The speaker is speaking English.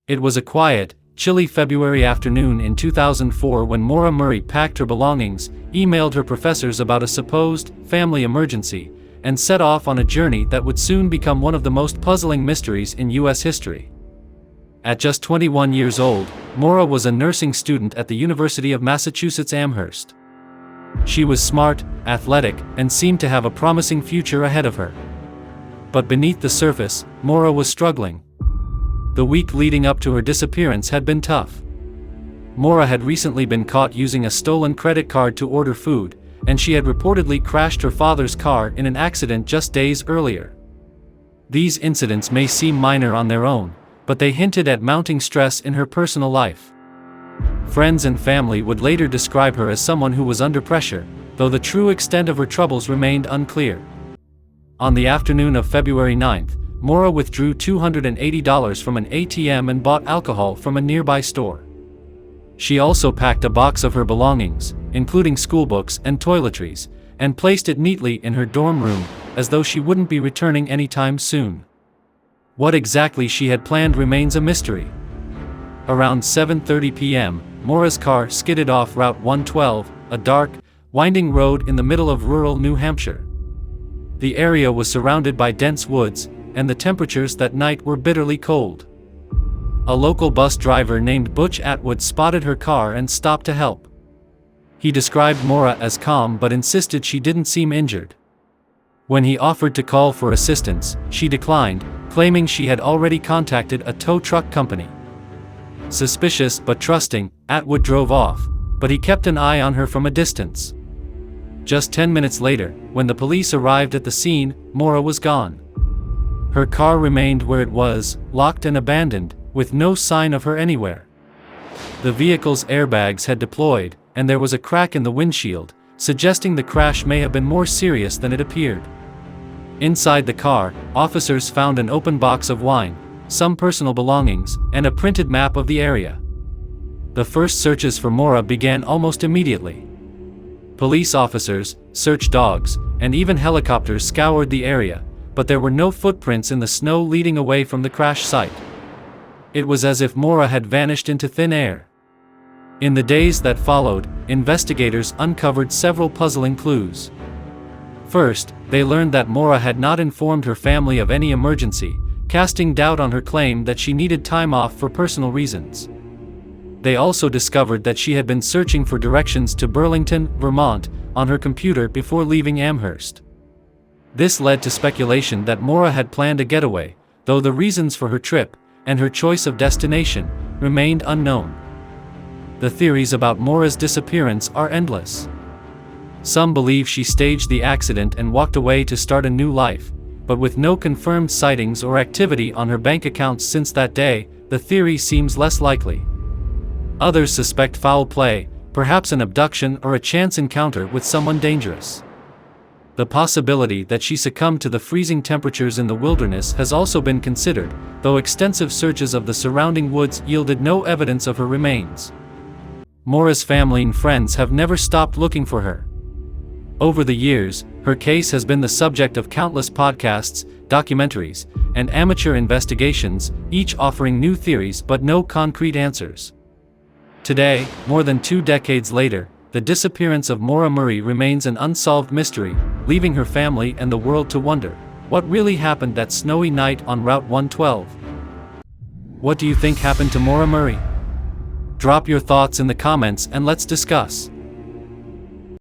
It was a quiet, chilly February afternoon in 2004 when Maura Murray packed her belongings, emailed her professors about a supposed family emergency, and set off on a journey that would soon become one of the most puzzling mysteries in U.S. history. At just 21 years old, Maura was a nursing student at the University of Massachusetts Amherst. She was smart, athletic, and seemed to have a promising future ahead of her. But beneath the surface, Maura was struggling. The week leading up to her disappearance had been tough. Maura had recently been caught using a stolen credit card to order food, and she had reportedly crashed her father's car in an accident just days earlier. These incidents may seem minor on their own, but they hinted at mounting stress in her personal life. Friends and family would later describe her as someone who was under pressure, though the true extent of her troubles remained unclear. On the afternoon of February 9th, Maura withdrew $280 from an ATM and bought alcohol from a nearby store. She also packed a box of her belongings, including schoolbooks and toiletries, and placed it neatly in her dorm room, as though she wouldn't be returning anytime soon. What exactly she had planned remains a mystery. Around 7:30 p.m., Maura's car skidded off Route 112, a dark, winding road in the middle of rural New Hampshire. The area was surrounded by dense woods, and the temperatures that night were bitterly cold. A local bus driver named Butch Atwood spotted her car and stopped to help. He described Maura as calm but insisted she didn't seem injured. When he offered to call for assistance, she declined, claiming she had already contacted a tow truck company. Suspicious but trusting, Atwood drove off, but he kept an eye on her from a distance. Just 10 minutes later, when the police arrived at the scene, Maura was gone. Her car remained where it was, locked and abandoned, with no sign of her anywhere. The vehicle's airbags had deployed, and there was a crack in the windshield, suggesting the crash may have been more serious than it appeared. Inside the car, officers found an open box of wine, some personal belongings, and a printed map of the area. The first searches for Maura began almost immediately. Police officers, search dogs, and even helicopters scoured the area, but there were no footprints in the snow leading away from the crash site. It was as if Maura had vanished into thin air. In the days that followed, investigators uncovered several puzzling clues. First, they learned that Maura had not informed her family of any emergency, casting doubt on her claim that she needed time off for personal reasons. They also discovered that she had been searching for directions to Burlington, Vermont, on her computer before leaving Amherst. This led to speculation that Maura had planned a getaway, though the reasons for her trip, and her choice of destination, remained unknown. The theories about Maura's disappearance are endless. Some believe she staged the accident and walked away to start a new life, but with no confirmed sightings or activity on her bank accounts since that day, the theory seems less likely. Others suspect foul play, perhaps an abduction or a chance encounter with someone dangerous. The possibility that she succumbed to the freezing temperatures in the wilderness has also been considered, though extensive searches of the surrounding woods yielded no evidence of her remains. Maura's family and friends have never stopped looking for her. Over the years, her case has been the subject of countless podcasts, documentaries, and amateur investigations, each offering new theories but no concrete answers. Today, more than 2 decades later, the disappearance of Maura Murray remains an unsolved mystery, leaving her family and the world to wonder, what really happened that snowy night on Route 112? What do you think happened to Maura Murray? Drop your thoughts in the comments and let's discuss.